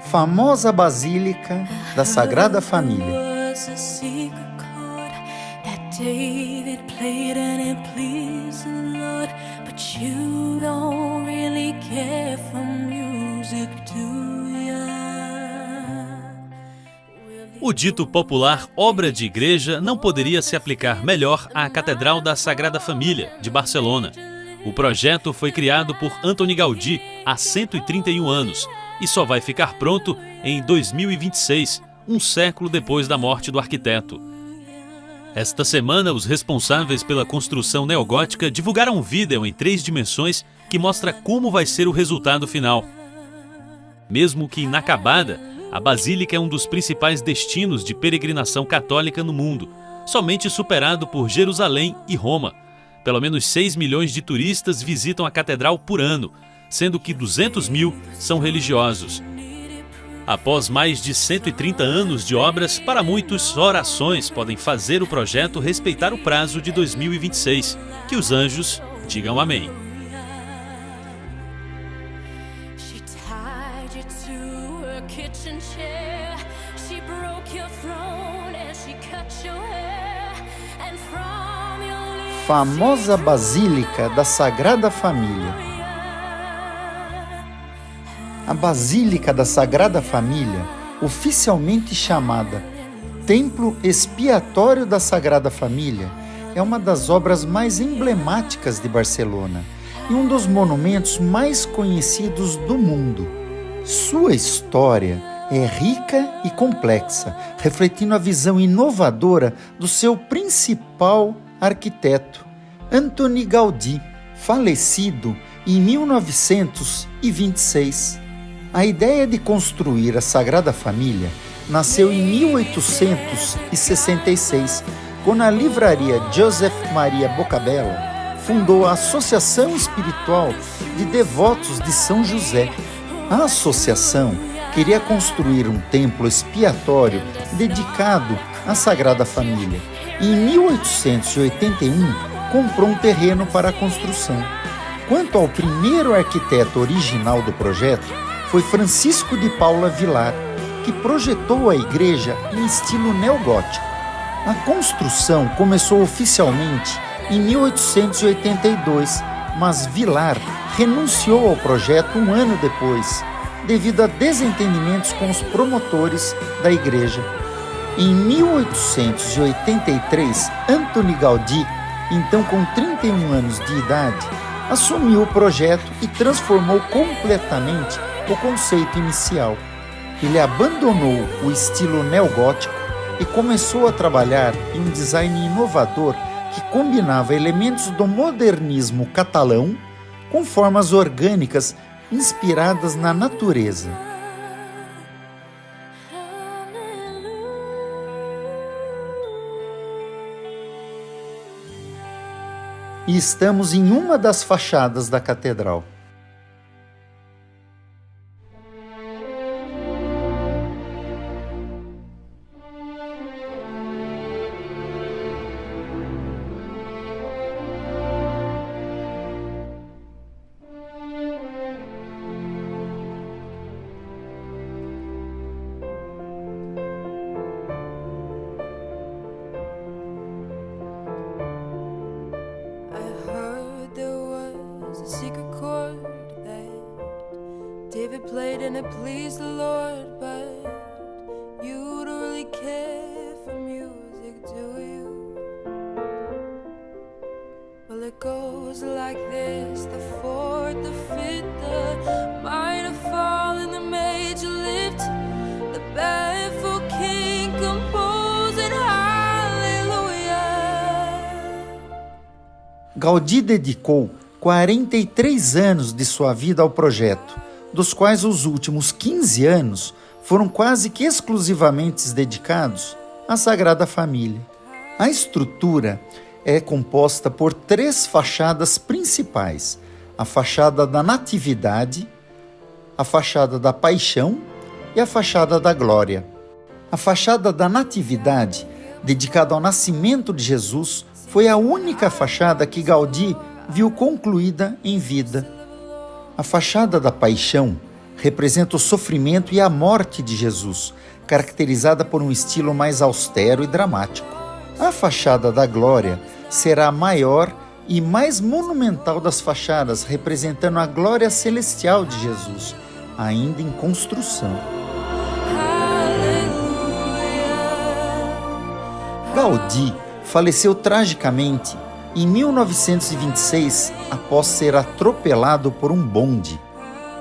Famosa Basílica da Sagrada Família. O dito popular obra de igreja não poderia se aplicar melhor à Catedral da Sagrada Família, de Barcelona. O projeto foi criado por Antoni Gaudí há 131 anos e só vai ficar pronto em 2026, um século depois da morte do arquiteto. Esta semana, os responsáveis pela construção neogótica divulgaram um vídeo em 3 dimensões que mostra como vai ser o resultado final. Mesmo que inacabada, a Basílica é um dos principais destinos de peregrinação católica no mundo, somente superado por Jerusalém e Roma. Pelo menos 6 milhões de turistas visitam a catedral por ano, sendo que 200 mil são religiosos. Após mais de 130 anos de obras, para muitos, orações podem fazer o projeto respeitar o prazo de 2026. Que os anjos digam amém. Famosa Basílica da Sagrada Família. A Basílica da Sagrada Família, oficialmente chamada Templo Expiatório da Sagrada Família, é uma das obras mais emblemáticas de Barcelona e um dos monumentos mais conhecidos do mundo. Sua história é rica e complexa, refletindo a visão inovadora do seu principal arquiteto, Antoni Gaudí, falecido em 1926. A ideia de construir a Sagrada Família nasceu em 1866, quando a livraria Josep Maria Boccabella fundou a Associação Espiritual de Devotos de São José. A associação queria construir um templo expiatório dedicado à Sagrada Família. Em 1881, comprou um terreno para a construção. Quanto ao primeiro arquiteto original do projeto, foi Francisco de Paula Vilar, que projetou a igreja em estilo neogótico. A construção começou oficialmente em 1882, mas Vilar renunciou ao projeto um ano depois, devido a desentendimentos com os promotores da igreja. Em 1883, Antoni Gaudí, então com 31 anos de idade, assumiu o projeto e transformou completamente o conceito inicial. Ele abandonou o estilo neogótico e começou a trabalhar em um design inovador que combinava elementos do modernismo catalão com formas orgânicas inspiradas na natureza. E estamos em uma das fachadas da catedral. Secret chord that David played and it pleased the Lord, but you don't really care for music, do you? Well, it goes like this: the fourth, the fifth, the minor fall and the major lift, the baffled king composing hallelujah. Gaudí dedicou 43 anos de sua vida ao projeto, dos quais os últimos 15 anos foram quase que exclusivamente dedicados à Sagrada Família. A estrutura é composta por 3 fachadas principais: a fachada da Natividade, a fachada da Paixão e a fachada da Glória. A fachada da Natividade, dedicada ao nascimento de Jesus, foi a única fachada que Gaudí viu concluída em vida. A fachada da Paixão representa o sofrimento e a morte de Jesus, caracterizada por um estilo mais austero e dramático. A fachada da Glória será a maior e mais monumental das fachadas, representando a glória celestial de Jesus, ainda em construção. Gaudí faleceu tragicamente em 1926 após ser atropelado por um bonde.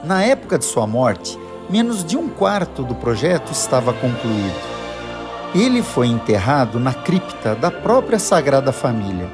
Na época de sua morte, menos de um quarto do projeto estava concluído. Ele foi enterrado na cripta da própria Sagrada Família.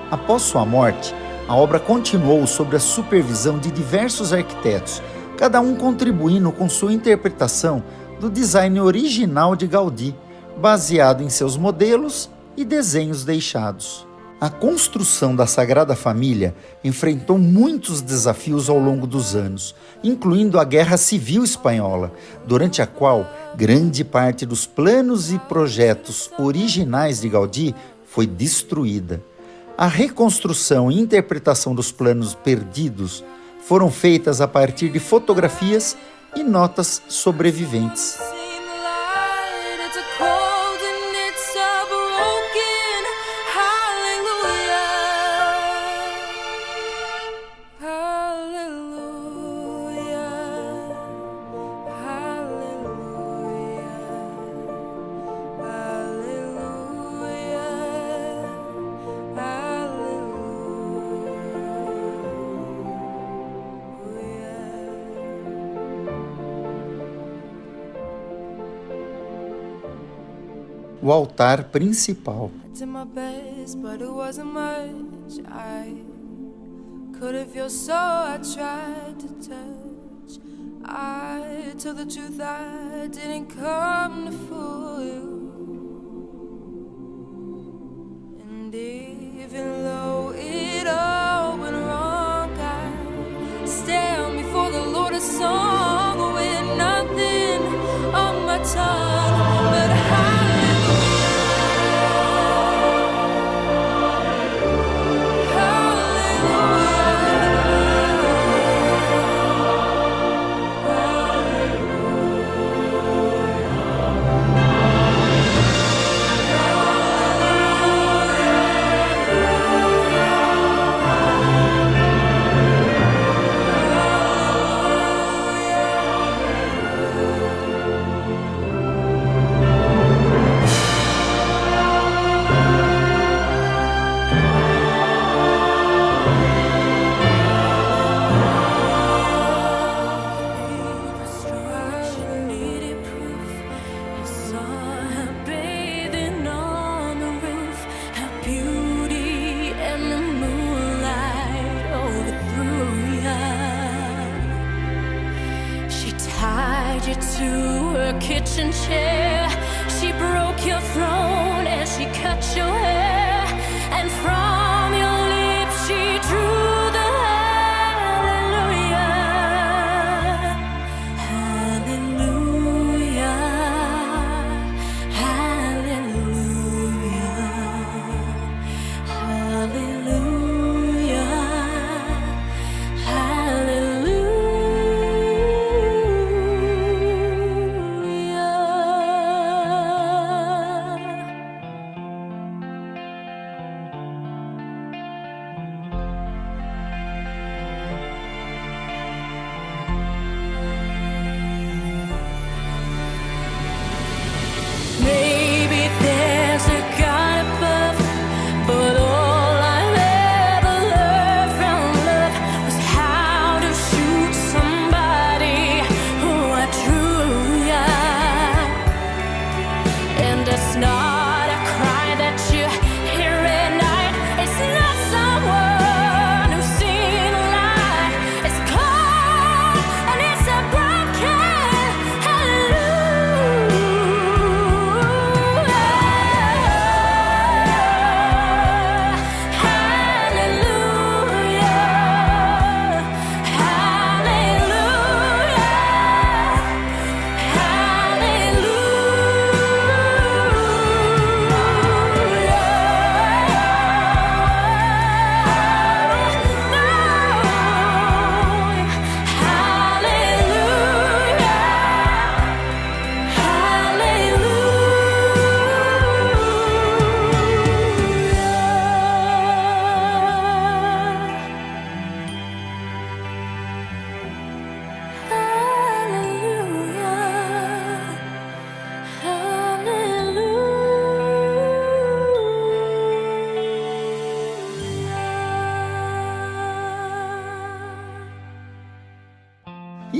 Após sua morte, a obra continuou sob a supervisão de diversos arquitetos, cada um contribuindo com sua interpretação do design original de Gaudí, baseado em seus modelos e desenhos deixados. A construção da Sagrada Família enfrentou muitos desafios ao longo dos anos, incluindo a Guerra Civil Espanhola, durante a qual grande parte dos planos e projetos originais de Gaudí foi destruída. A reconstrução e interpretação dos planos perdidos foram feitas a partir de fotografias e notas sobreviventes. O altar principal. I did my best, but it wasn't much. I could have your soul, I tried to touch. I told the truth, I didn't come to fool you. And even though it all went wrong, I stand before the Lord a song with nothing on my tongue but to her kitchen chair. She broke your throne and she cut your hair, and from your lips she drew the hallelujah, hallelujah, hallelujah, hallelujah, hallelujah.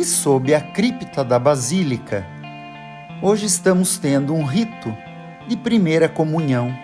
E sob a cripta da Basílica, hoje estamos tendo um rito de primeira comunhão.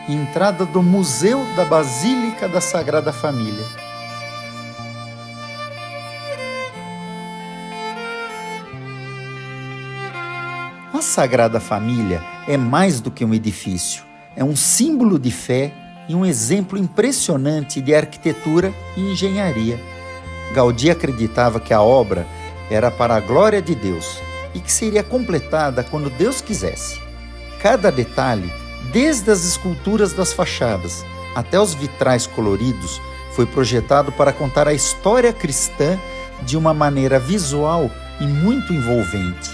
Entrada do Museu da Basílica da Sagrada Família. A Sagrada Família é mais do que um edifício, é um símbolo de fé e um exemplo impressionante de arquitetura e engenharia. Gaudí acreditava que a obra era para a glória de Deus e que seria completada quando Deus quisesse. Cada detalhe, desde as esculturas das fachadas até os vitrais coloridos, foi projetado para contar a história cristã de uma maneira visual e muito envolvente.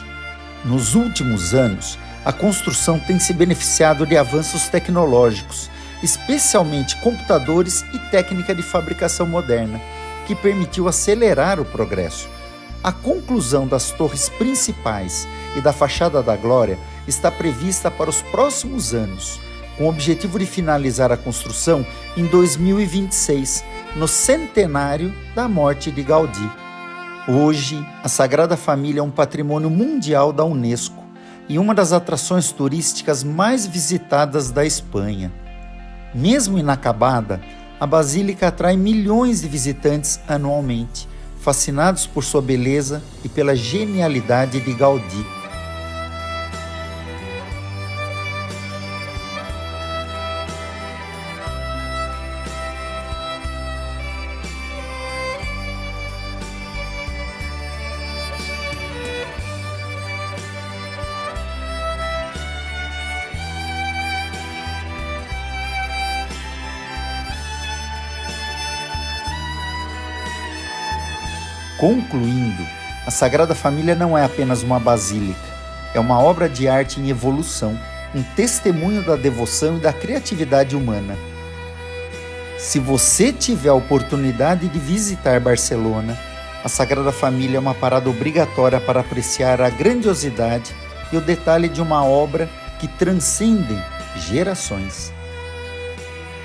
Nos últimos anos, a construção tem se beneficiado de avanços tecnológicos, especialmente computadores e técnica de fabricação moderna, que permitiu acelerar o progresso. A conclusão das torres principais e da fachada da Glória está prevista para os próximos anos, com o objetivo de finalizar a construção em 2026, no centenário da morte de Gaudí. Hoje, a Sagrada Família é um patrimônio mundial da Unesco e uma das atrações turísticas mais visitadas da Espanha. Mesmo inacabada, a Basílica atrai milhões de visitantes anualmente, fascinados por sua beleza e pela genialidade de Gaudí. Concluindo, a Sagrada Família não é apenas uma basílica, é uma obra de arte em evolução, um testemunho da devoção e da criatividade humana. Se você tiver a oportunidade de visitar Barcelona, a Sagrada Família é uma parada obrigatória para apreciar a grandiosidade e o detalhe de uma obra que transcende gerações.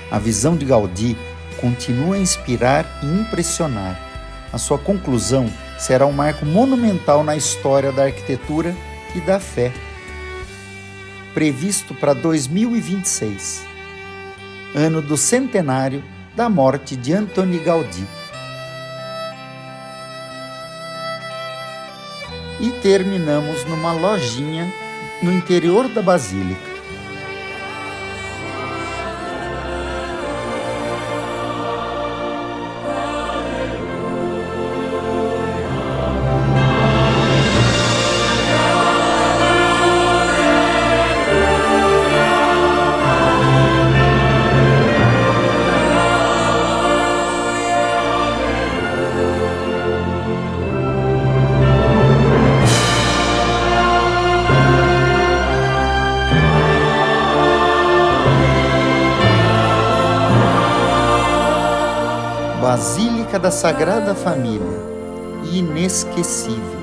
A visão de Gaudí continua a inspirar e impressionar. A sua conclusão será um marco monumental na história da arquitetura e da fé. Previsto para 2026, ano do centenário da morte de Antoni Gaudí. E terminamos numa lojinha no interior da Basílica. Basílica da Sagrada Família, inesquecível.